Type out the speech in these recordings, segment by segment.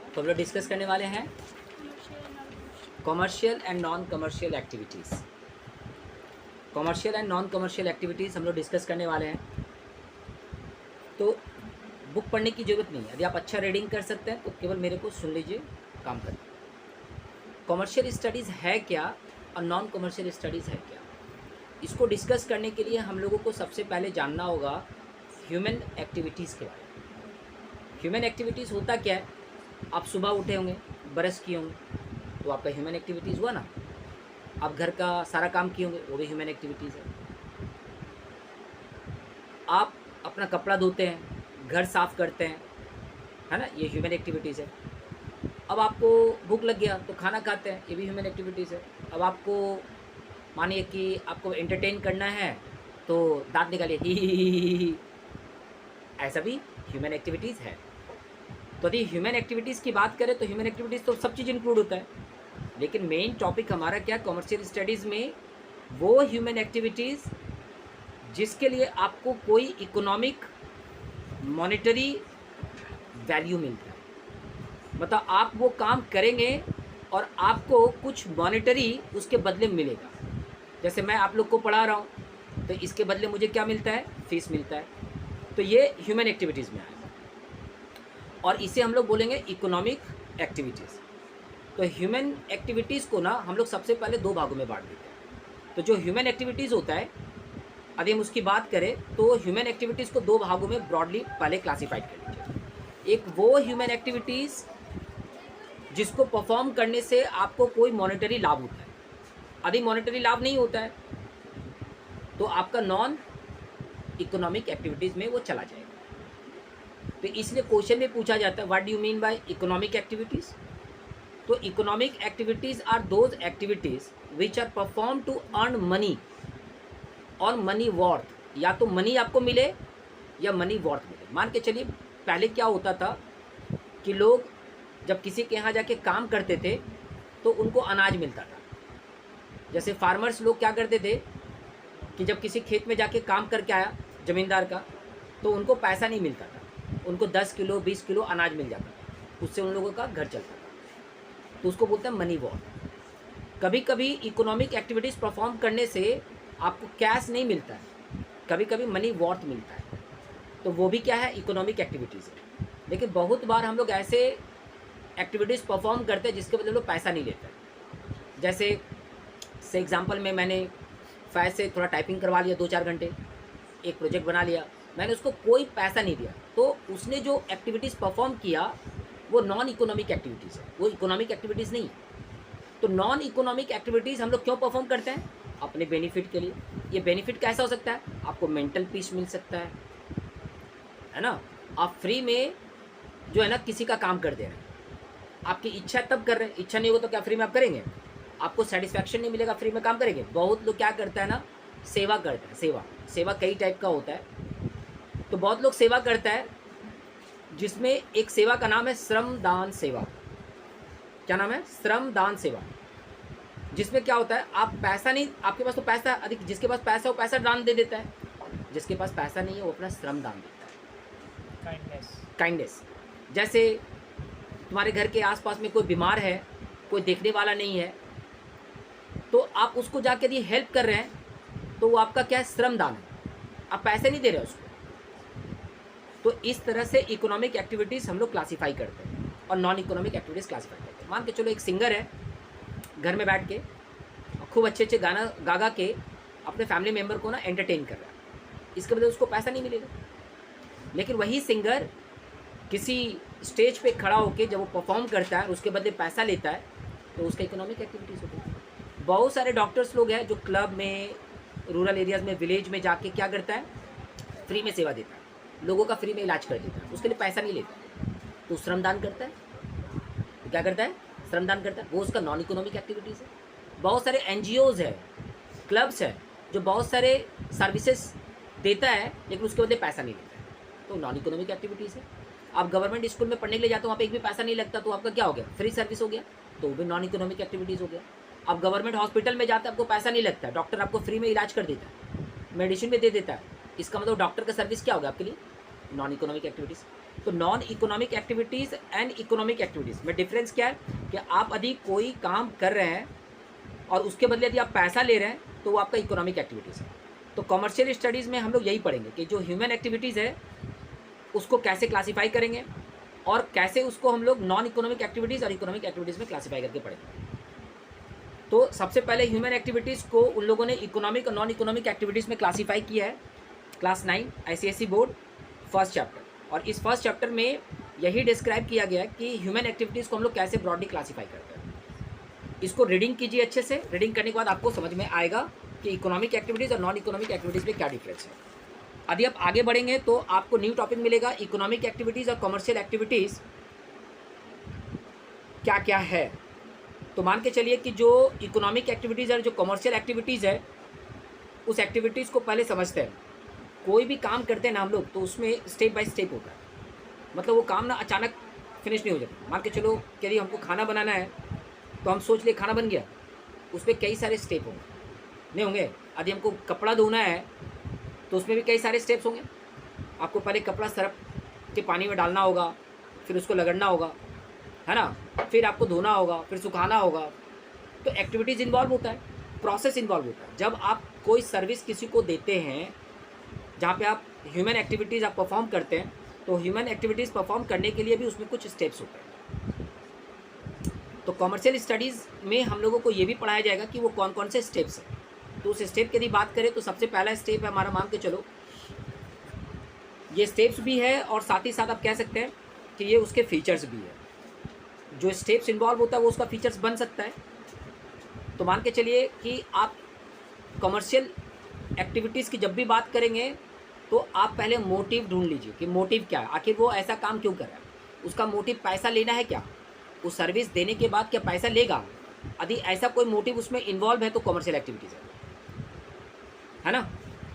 तो हम लोग डिस्कस करने वाले हैं commercial and non commercial activities. Commercial and non commercial activities हम लोग डिस्कस करने वाले हैं। तो बुक पढ़ने की ज़रूरत नहीं है, यदि आप अच्छा रीडिंग कर सकते हैं तो केवल मेरे को सुन लीजिए, काम करिए। कॉमर्शियल स्टडीज़ है क्या और नॉन कमर्शियल स्टडीज़ है क्या, इसको डिस्कस करने के लिए हम लोगों को सबसे पहले जानना होगा ह्यूमन एक्टिविटीज़ के बारे में। ह्यूमन एक्टिविटीज़ होता क्या है? आप सुबह उठे होंगे, ब्रश किए होंगे, तो आपका ह्यूमन एक्टिविटीज़ हुआ ना। आप घर का सारा काम किए होंगे, वो भी ह्यूमन एक्टिविटीज़ है। आप अपना कपड़ा धोते हैं, घर साफ़ करते हैं, है ना, ये ह्यूमन एक्टिविटीज़ है। अब आपको भूख लग गया तो खाना खाते हैं, ये भी ह्यूमन एक्टिविटीज़ है। अब आपको मानिए कि आपको एंटरटेन करना है तो दांत निकालिए ही, ऐसा भी ह्यूमन एक्टिविटीज़ है। तो यदि ह्यूमन एक्टिविटीज़ की बात करें तो ह्यूमन एक्टिविटीज़ तो सब चीज़ इंक्लूड होता है, लेकिन मेन टॉपिक हमारा क्या, कमर्शियल स्टडीज़ में वो ह्यूमन एक्टिविटीज़ जिसके लिए आपको कोई इकोनॉमिक मॉनेटरी वैल्यू मिलता है। मतलब आप वो काम करेंगे और आपको कुछ मॉनेटरी उसके बदले में मिलेगा। जैसे मैं आप लोग को पढ़ा रहा हूँ तो इसके बदले मुझे क्या मिलता है, फीस मिलता है। तो ये ह्यूमन एक्टिविटीज़ में आएगा और इसे हम लोग बोलेंगे इकोनॉमिक एक्टिविटीज़। तो ह्यूमन एक्टिविटीज़ को ना हम लोग सबसे पहले दो भागों में बांट देते हैं। तो जो ह्यूमन एक्टिविटीज़ होता है, यदि हम उसकी बात करें तो ह्यूमन एक्टिविटीज़ को दो भागों में ब्रॉडली पहले क्लासीफाइड कर लीजिए। एक वो ह्यूमन एक्टिविटीज़ जिसको परफॉर्म करने से आपको कोई मॉनेटरी लाभ होता है। यदि मॉनेटरी लाभ नहीं होता है तो आपका नॉन इकोनॉमिक एक्टिविटीज़ में वो चला जाएगा। तो इसलिए क्वेश्चन में पूछा जाता है, what do you mean by economic activities. तो economic activities are those activities which are perform to earn money और मनी वर्थ, या तो मनी आपको मिले या मनी वर्थ मिले। मान के चलिए पहले क्या होता था कि लोग जब किसी के यहाँ जाके काम करते थे तो उनको अनाज मिलता था। जैसे फार्मर्स लोग क्या करते थे कि जब किसी खेत में जाके काम करके आया ज़मींदार का, तो उनको पैसा नहीं मिलता था, उनको 10 किलो 20 किलो अनाज मिल जाता था, उससे उन लोगों का घर चलता था। तो उसको बोलते हैं मनी वर्थ। कभी कभी इकोनॉमिक एक्टिविटीज़ परफॉर्म करने से आपको कैश नहीं मिलता है, कभी कभी मनी वर्थ मिलता है, तो वो भी क्या है, इकोनॉमिक एक्टिविटीज़ है। लेकिन बहुत बार हम लोग ऐसे एक्टिविटीज़ परफॉर्म करते हैं जिसके बदले लोग पैसा नहीं लेते। जैसे से एग्जांपल में मैंने फैज़ से थोड़ा टाइपिंग करवा लिया 2-4 घंटे, एक प्रोजेक्ट बना लिया, मैंने उसको कोई पैसा नहीं दिया, तो उसने जो एक्टिविटीज़ परफॉर्म किया वो नॉन इकोनॉमिक एक्टिविटीज़ है, वो इकोनॉमिक एक्टिविटीज़ नहीं है। तो नॉन इकोनॉमिक एक्टिविटीज़ हम लोग क्यों परफॉर्म करते हैं, अपने बेनिफिट के लिए। ये बेनिफिट कैसा हो सकता है, आपको मेंटल पीस मिल सकता है ना। आप फ्री में जो है ना किसी का काम कर दे रहे हैं, आपकी इच्छा तब कर रहे हैं, इच्छा नहीं होगा तो क्या फ्री में आप करेंगे, आपको सेटिस्फैक्शन नहीं मिलेगा, फ्री में काम करेंगे। बहुत लोग क्या करता है ना, सेवा करता है। सेवा कई टाइप का होता है। तो बहुत लोग सेवा करता है जिसमें एक सेवा का नाम है श्रम दान सेवा। क्या नाम है, श्रम दान सेवा। जिसमें क्या होता है, आप पैसा नहीं, आपके पास तो पैसा अधिक, जिसके पास पैसा है वो पैसा दान दे देता है, जिसके पास पैसा नहीं है वो अपना श्रम दान देता है। काइंडनेस। जैसे तुम्हारे घर के आसपास में कोई बीमार है, कोई देखने वाला नहीं है, तो आप उसको जाके यदि हेल्प कर रहे हैं तो वो आपका क्या है, श्रम दान है, आप पैसे नहीं दे रहे उसको। तो इस तरह से इकोनॉमिक एक्टिविटीज़ हम लोग क्लासीफाई करते हैं और नॉन इकोनॉमिक एक्टिविटीज़ क्लासीफाई करते हैं। मान के चलो एक सिंगर है, घर में बैठ के खूब अच्छे अच्छे गाना गा गा के अपने फैमिली मेम्बर को ना एंटरटेन कर रहा है, इसके बदले उसको पैसा नहीं मिलेगा। लेकिन वही सिंगर किसी स्टेज पे खड़ा होकर जब वो परफॉर्म करता है उसके बदले पैसा लेता है, तो उसका इकोनॉमिक एक्टिविटीज़ होती है। बहुत सारे डॉक्टर्स लोग हैं जो क्लब में, रूरल एरियाज़ में, विलेज में जाके क्या करता है, फ्री में सेवा देता है, लोगों का फ्री में इलाज कर देता है, उसके लिए पैसा नहीं लेता, तो श्रमदान करता है। तो क्या करता है, श्रमदान करता है, वो उसका नॉन इकोनॉमिक एक्टिविटीज़ है। बहुत सारे NGOs है, क्लब्स है जो बहुत सारे सर्विसेज देता है लेकिन उसके बदले पैसा नहीं लेता है, तो नॉन इकोनॉमिक एक्टिविटीज़ है। आप गवर्नमेंट स्कूल में पढ़ने के लिए जाते हो, वहाँ पे एक भी पैसा नहीं लगता, तो आपका क्या हो गया, फ्री सर्विस हो गया, तो वो भी नॉन इकोनॉमिक एक्टिविटीज़ हो गया। आप गवर्नमेंट हॉस्पिटल में जाते हैं, आपको पैसा नहीं लगता, डॉक्टर आपको फ्री में इलाज कर देता है, मेडिसिन भी दे देता है, इसका मतलब डॉक्टर का सर्विस क्या होगा आपके लिए, नॉन इकोनॉमिक एक्टिविटीज़। तो non economic activities and economic activities में डिफरेंस क्या है कि आप यदि कोई काम कर रहे हैं और उसके बदले यदि आप पैसा ले रहे हैं तो वो आपका इकोनॉमिक एक्टिविटीज़ है। तो कमर्शियल स्टडीज़ में हम लोग यही पढ़ेंगे कि जो ह्यूमन एक्टिविटीज़ है उसको कैसे क्लासीफाई करेंगे और कैसे उसको हम लोग नॉन इकोनॉमिक एक्टिविटीज़ और इकोनॉमिक एक्टिविटीज़ में क्लासीफाई करके पढ़ेंगे। तो सबसे पहले ह्यूमन एक्टिविटीज़ को उन लोगों ने इकोनॉमिक और नॉन इकोनॉमिक एक्टिविटीज़ में क्लासीफाई किया है। Class 9 ICSE board first chapter, और इस फर्स्ट चैप्टर में यही डिस्क्राइब किया गया है कि ह्यूमन एक्टिविटीज़ को हम लोग कैसे ब्रॉडली क्लासीफाई करते हैं। इसको रीडिंग कीजिए अच्छे से, रीडिंग करने के बाद आपको समझ में आएगा कि इकोनॉमिक एक्टिविटीज़ और नॉन इकोनॉमिक एक्टिविटीज़ में क्या डिफरेंस है। यदि आप आगे बढ़ेंगे तो आपको न्यू टॉपिक मिलेगा, इकोनॉमिक एक्टिविटीज़ और कमर्शियल एक्टिविटीज़ क्या क्या है। तो मान के चलिए कि जो इकोनॉमिक एक्टिविटीज़ और जो कमर्शियल एक्टिविटीज़ है उस एक्टिविटीज़ को पहले समझते हैं। कोई भी काम करते हैं ना हम लोग तो उसमें स्टेप बाय स्टेप होता है, मतलब वो काम ना अचानक फिनिश नहीं हो जाता। मान के चलो कि यदि हमको खाना बनाना है तो हम सोच लिए खाना बन गया, उस पर कई सारे स्टेप होंगे, नहीं होंगे। यदि हमको कपड़ा धोना है तो उसमें भी कई सारे स्टेप्स होंगे। आपको पहले कपड़ा सर्फ के पानी में डालना होगा, फिर उसको रगड़ना होगा, है ना, फिर आपको धोना होगा, फिर सुखाना होगा। तो एक्टिविटीज़ इन्वॉल्व होता है, प्रोसेस इन्वॉल्व होता है। जब आप कोई सर्विस किसी को देते हैं जहाँ पे आप ह्यूमन एक्टिविटीज़ आप परफॉर्म करते हैं, तो ह्यूमन एक्टिविटीज़ परफॉर्म करने के लिए भी उसमें कुछ स्टेप्स होते हैं। तो कमर्शियल स्टडीज़ में हम लोगों को ये भी पढ़ाया जाएगा कि वो कौन कौन से स्टेप्स हैं। तो उस स्टेप की यदि बात करें तो सबसे पहला स्टेप है हमारा, मान के चलो ये स्टेप्स भी है और साथ ही साथ आप कह सकते हैं कि ये उसके फीचर्स भी है। जो स्टेप्स इन्वॉल्व होता है वो उसका फीचर्स बन सकता है। तो मान के चलिए कि आप कमर्शियल एक्टिविटीज़ की जब भी बात करेंगे तो आप पहले मोटिव ढूंढ लीजिए कि मोटिव क्या है, आखिर वो ऐसा काम क्यों कर रहा है। उसका मोटिव पैसा लेना है क्या, उस सर्विस देने के बाद क्या पैसा लेगा। यदि ऐसा कोई मोटिव उसमें इन्वॉल्व है तो कमर्शियल एक्टिविटीज़ है ना।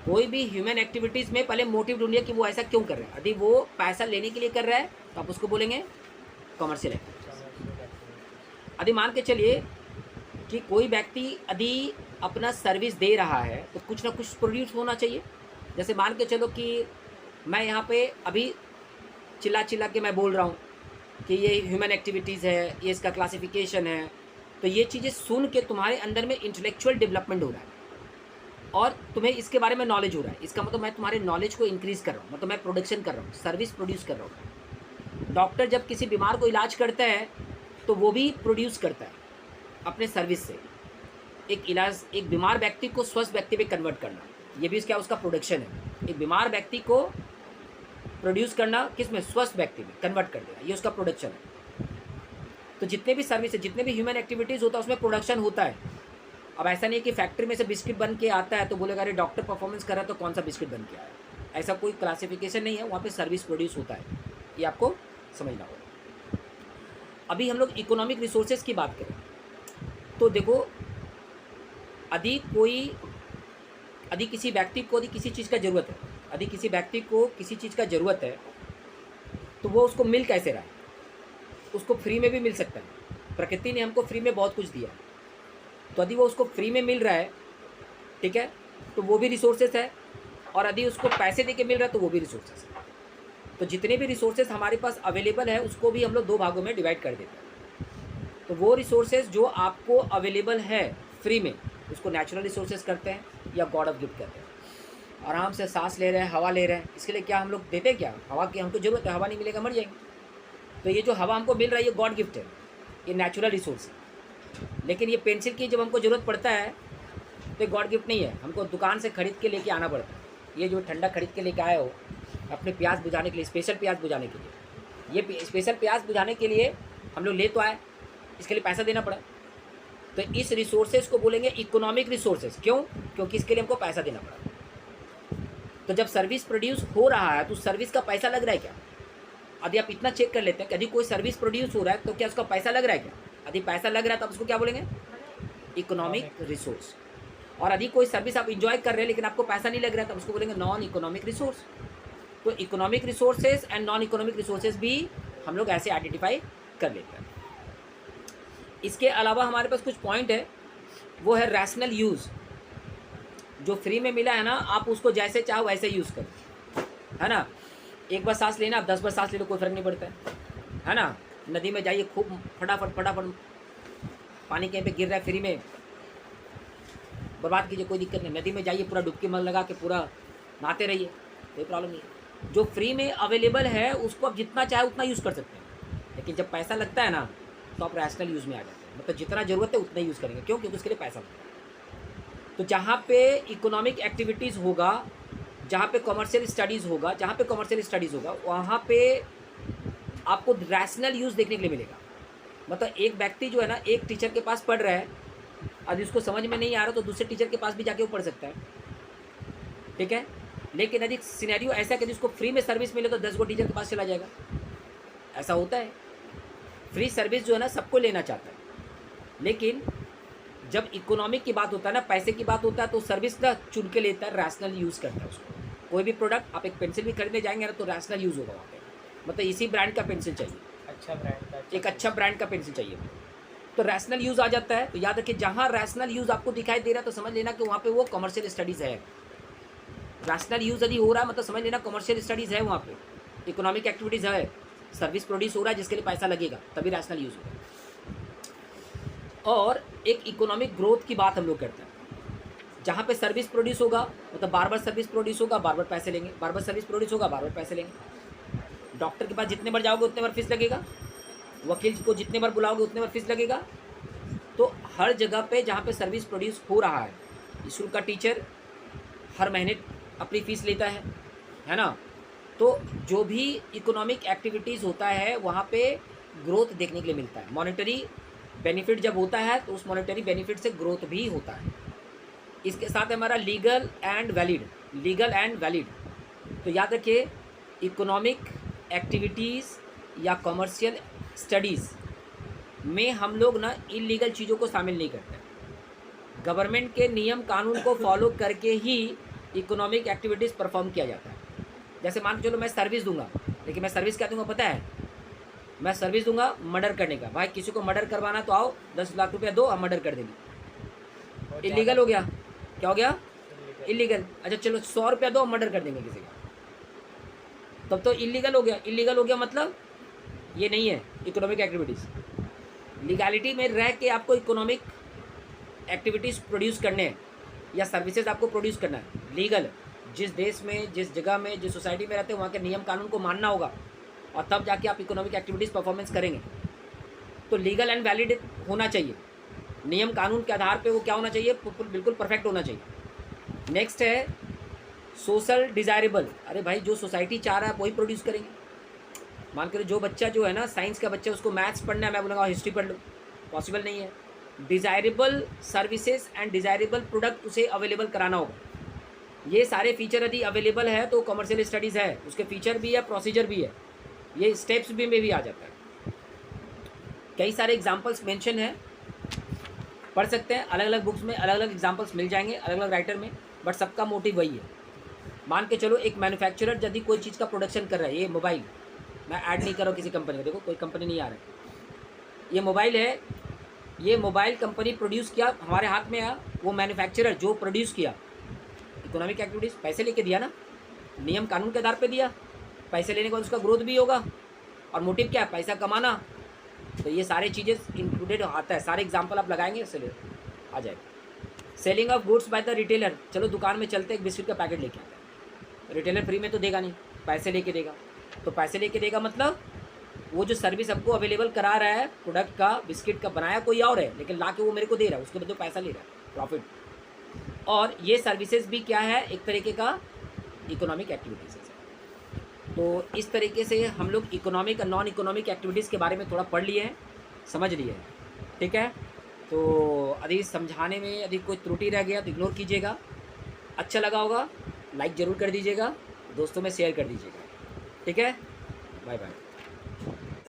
कोई भी ह्यूमन एक्टिविटीज़ में पहले मोटिव ढूंढिए कि वो ऐसा क्यों कर रहा है। यदि वो पैसा लेने के लिए कर रहा है तो आप उसको बोलेंगे कमर्शियल एक्टिविटीज़। यदि मान के चलिए कि कोई व्यक्ति यदि अपना सर्विस दे रहा है तो कुछ ना कुछ प्रोड्यूस होना चाहिए। जैसे मान के चलो कि मैं यहाँ पे अभी चिल्ला चिल्ला के मैं बोल रहा हूँ कि ये ह्यूमन एक्टिविटीज़ है, ये इसका क्लासिफिकेशन है, तो ये चीज़ें सुन के तुम्हारे अंदर में इंटेलेक्चुअल डेवलपमेंट हो रहा है और तुम्हें इसके बारे में नॉलेज हो रहा है। इसका मतलब मैं तुम्हारे नॉलेज को इंक्रीज़ कर रहा हूँ, मतलब मैं प्रोडक्शन कर रहा हूँ, सर्विस प्रोड्यूस कर रहा हूँ। डॉक्टर जब किसी बीमार को इलाज करता है तो वो भी प्रोड्यूस करता है अपने सर्विस से। एक इलाज, एक बीमार व्यक्ति को स्वस्थ व्यक्ति में कन्वर्ट करना, ये भी क्या उसका प्रोडक्शन है। एक बीमार व्यक्ति को प्रोड्यूस करना किस में, स्वस्थ व्यक्ति में कन्वर्ट कर देना, ये उसका प्रोडक्शन है। तो जितने भी सर्विस है, जितने भी ह्यूमन एक्टिविटीज़ होता है उसमें प्रोडक्शन होता है। अब ऐसा नहीं है कि फैक्ट्री में से बिस्किट बन के आता है तो बोलेगा अरे डॉक्टर परफॉर्मेंस कर रहा है तो कौन सा बिस्किट बन के आया। ऐसा कोई क्लासिफिकेशन नहीं है, वहाँ पे सर्विस प्रोड्यूस होता है, ये आपको समझना होगा। अभी हम लोग इकोनॉमिक रिसोर्सेज की बात करें तो देखो, यदि किसी व्यक्ति को यदि किसी चीज़ का ज़रूरत है, यदि किसी व्यक्ति को किसी चीज़ का ज़रूरत है तो वो उसको मिल कैसे रहा है। उसको फ्री में भी मिल सकता है, प्रकृति ने हमको फ्री में बहुत कुछ दिया, तो यदि वो उसको फ्री में मिल रहा है, ठीक है, तो वो भी रिसोर्सेज है, और यदि उसको पैसे दे के मिल रहा है तो वो भी रिसोर्सेज है। तो जितने भी रिसोर्सेज हमारे पास अवेलेबल है उसको भी हम लोग दो भागों में डिवाइड कर देते हैं। तो वो रिसोर्सेज जो आपको अवेलेबल है फ्री में, उसको नेचुरल रिसोर्सेज करते हैं या गॉड ऑफ गिफ्ट करते हैं। आराम से सांस ले रहे हैं, हवा ले रहे हैं, इसके लिए क्या हम लोग देते हैं, क्या हवा की हमको जरूरत है, हवा नहीं मिलेगा मर जाएंगे। तो ये जो हवा हमको मिल रहा है ये गॉड गिफ्ट है, ये नेचुरल रिसोर्स है। लेकिन ये पेंसिल की जब हमको ज़रूरत पड़ता है तो गॉड गिफ्ट नहीं है, हमको दुकान से खरीद के लेके आना पड़ता है। ये जो ठंडा खरीद के लेके आए हो अपने प्यास बुझाने के लिए, स्पेशल प्यास बुझाने के लिए, ये स्पेशल प्यास बुझाने के लिए हम लोग ले तो आए, इसके लिए पैसा देना पड़ा। तो इस रिसोर्सेज को बोलेंगे इकोनॉमिक रिसोर्सेज। क्यों? क्योंकि इसके लिए हमको पैसा देना पड़ा। तो जब सर्विस प्रोड्यूस हो रहा है तो सर्विस का पैसा लग रहा है क्या। यदि आप इतना चेक कर लेते हैं कि यदि कोई सर्विस प्रोड्यूस हो रहा है तो क्या उसका पैसा लग रहा है क्या। यदि पैसा लग रहा है तो आप उसको क्या बोलेंगे, इकोनॉमिक रिसोर्स। और यदि कोई सर्विस आप इंजॉय कर रहे हैं लेकिन आपको पैसा नहीं लग रहा है तो उसको बोलेंगे नॉन इकोनॉमिक रिसोर्स। तो economic resources and non economic resources भी हम लोग ऐसे आइडेंटिफाई कर लेते हैं। इसके अलावा हमारे पास कुछ पॉइंट है, वो है रैशनल यूज़। जो फ्री में मिला है ना, आप उसको जैसे चाहो वैसे यूज़ करो, है ना। एक बार सांस लेना, आप 10 बार सांस ले लो, कोई फ़र्क नहीं पड़ता है ना। नदी में जाइए, खूब फटाफट फटाफट, पानी कहीं पे गिर रहा है फ्री में, बर्बाद कीजिए, कोई दिक्कत नहीं। नदी में जाइए, पूरा डुबकी मन लगा के पूरा नहाते रहिए, कोई प्रॉब्लम नहीं है। जो फ्री में अवेलेबल है उसको आप जितना चाहे उतना यूज़ कर सकते हैं, लेकिन जब पैसा लगता है ना तो आप रैशनल यूज़ में आ जाते हैं, मतलब जितना ज़रूरत है उतना यूज़ करेंगे। क्यों? क्योंकि उसके लिए पैसा लगता है। तो जहाँ पे इकोनॉमिक एक्टिविटीज़ होगा, जहाँ पे कॉमर्शियल स्टडीज़ होगा, वहाँ पे आपको रैशनल यूज़ देखने के लिए मिलेगा। मतलब एक व्यक्ति जो है ना, एक टीचर के पास पढ़ रहा है, यदि उसको समझ में नहीं आ रहा तो दूसरे टीचर के पास भी जाके वो पढ़ सकता है, ठीक है। लेकिन यदि सिनेरियो ऐसा है कि जिसको फ्री में सर्विस मिले तो 10 गो टीचर के पास चला जाएगा, ऐसा होता है। फ्री सर्विस जो है ना सबको लेना चाहता है, लेकिन जब इकोनॉमिक की बात होता है ना, पैसे की बात होता है, तो सर्विस ना चुन के लेता है, रैशनल यूज़ करता है उसको। कोई भी प्रोडक्ट, आप एक पेंसिल भी खरीदने जाएंगे ना तो रैशनल यूज़ होगा वहाँ पे, मतलब इसी ब्रांड का पेंसिल चाहिए, अच्छा ब्रांड का, एक अच्छा ब्रांड का पेंसिल चाहिए, तो रैशनल यूज़ आ जाता है। तो याद रखिए, जहाँ रैशनल यूज़ आपको दिखाई दे रहा है तो समझ लेना कि वहाँ पे वो कमर्शियल स्टडीज़ है। रैशनल यूज़ यदि हो रहा है मतलब समझ लेना कमर्शियल स्टडीज़ है, वहाँ पे इकोनॉमिक एक्टिविटीज़ है, सर्विस प्रोड्यूस हो रहा है जिसके लिए पैसा लगेगा, तभी रैशनल यूज़ होगा। और एक इकोनॉमिक ग्रोथ की बात हम लोग करते हैं, जहाँ पे सर्विस प्रोड्यूस होगा, मतलब बार बार सर्विस प्रोड्यूस होगा, बार बार पैसे लेंगे, बार बार सर्विस प्रोड्यूस होगा, बार बार पैसे लेंगे। डॉक्टर के पास जितने बार जाओगे उतने बार फीस लगेगा, वकील को जितने बार बुलाओगे उतने बार फीस लगेगा। तो हर जगह पे जहाँ पे सर्विस प्रोड्यूस हो रहा है, स्कूल का टीचर हर महीने अपनी फ़ीस लेता है ना। तो जो भी इकोनॉमिक एक्टिविटीज़ होता है वहाँ पे ग्रोथ देखने के लिए मिलता है। मॉनेटरी बेनिफिट जब होता है तो उस मॉनेटरी बेनिफिट से ग्रोथ भी होता है। इसके साथ हमारा लीगल एंड वैलिड। तो याद रखिए, इकोनॉमिक एक्टिविटीज़ या कॉमर्शियल स्टडीज़ में हम लोग ना इलीगल चीज़ों को शामिल नहीं करते। गवर्नमेंट के नियम कानून को फॉलो करके ही इकोनॉमिक एक्टिविटीज़ परफॉर्म किया जाता है। जैसे मान के चलो मैं सर्विस दूंगा, लेकिन मैं सर्विस क्या दूंगा पता है? मैं सर्विस दूंगा मर्डर करने का। भाई किसी को मर्डर करवाना तो आओ, 10 लाख रुपया दो, हम मर्डर कर देंगे। इलीगल हो गया। क्या हो गया? इलीगल। अच्छा चलो 100 रुपया दो, हम मर्डर कर देंगे किसी का, तब तो इलीगल हो गया। इलीगल हो गया मतलब ये नहीं है इकोनॉमिक एक्टिविटीज़। लीगैलिटी में रह के आपको इकोनॉमिक एक्टिविटीज़ प्रोड्यूस करने हैं या सर्विसेज आपको प्रोड्यूस करना है। लीगल, जिस देश में, जिस जगह में, जिस सोसाइटी में रहते हैं वहाँ के नियम कानून को मानना होगा, और तब जाके आप इकोनॉमिक एक्टिविटीज़ परफॉर्मेंस करेंगे। तो लीगल एंड वैलिड होना चाहिए, नियम कानून के आधार पे वो क्या होना चाहिए? बिल्कुल परफेक्ट होना चाहिए। नेक्स्ट है सोशल डिज़ायरेबल। अरे भाई जो सोसाइटी चाह रहा है वही प्रोड्यूस करेंगे। मान कर जो बच्चा जो है ना, साइंस का बच्चा, उसको मैथ्स पढ़ना है, मैं बोलूँगा हिस्ट्री पढ़ लो, पॉसिबल नहीं है। Desirable services and desirable product उसे अवेलेबल कराना होगा। ये सारे फीचर यदि अवेलेबल है तो कमर्शियल स्टडीज़ है, उसके फीचर भी है, प्रोसीजर भी है, ये स्टेप्स भी में भी आ जाता है। कई सारे एग्जांपल्स मेंशन है, पढ़ सकते हैं, अलग अलग बुक्स में अलग अलग एग्जांपल्स मिल जाएंगे, अलग अलग राइटर में, बट सबका मोटिव वही है। मान के चलो एक मैन्युफैक्चरर यदि कोई चीज़ का प्रोडक्शन कर रहा है, ये मोबाइल, मैं ऐड नहीं कर रहा हूँ किसी कंपनी का, देखो कोई कंपनी नहीं आ रहा है, ये मोबाइल है, ये मोबाइल कंपनी प्रोड्यूस किया, हमारे हाथ में आया, वो मैन्युफैक्चरर जो प्रोड्यूस किया, इकोनॉमिक एक्टिविटीज़, पैसे लेके दिया ना, नियम कानून के आधार पे दिया, पैसे लेने के बाद उसका ग्रोथ भी होगा, और मोटिव क्या है? पैसा कमाना। तो ये सारे चीज़ें इंक्लूडेड आता है, सारे एग्जांपल आप लगाएंगे इसलिए आ जाएगा। Selling of goods by the retailer. चलो दुकान में चलते एक बिस्किट का पैकेट लेके आते हैं, रिटेलर फ्री में तो देगा नहीं, पैसे लेके देगा। तो पैसे लेके देगा मतलब वो जो सर्विस आपको अवेलेबल करा रहा है, प्रोडक्ट का, बिस्किट का बनाया कोई और है, लेकिन ला के वो मेरे को दे रहा है, उसके बदले पैसा ले रहा है, प्रॉफिट। और ये सर्विसेज भी क्या है? एक तरीके का इकोनॉमिक एक्टिविटीज़ है। तो इस तरीके से हम लोग इकोनॉमिक और नॉन इकोनॉमिक एक्टिविटीज़ के बारे में थोड़ा पढ़ लिए हैं, समझ लिए हैं, ठीक है। तो यदि समझाने में यदि कोई त्रुटि रह गया तो इग्नोर कीजिएगा। अच्छा लगा होगा लाइक ज़रूर कर दीजिएगा, दोस्तों में शेयर कर दीजिएगा, ठीक है। Bye bye.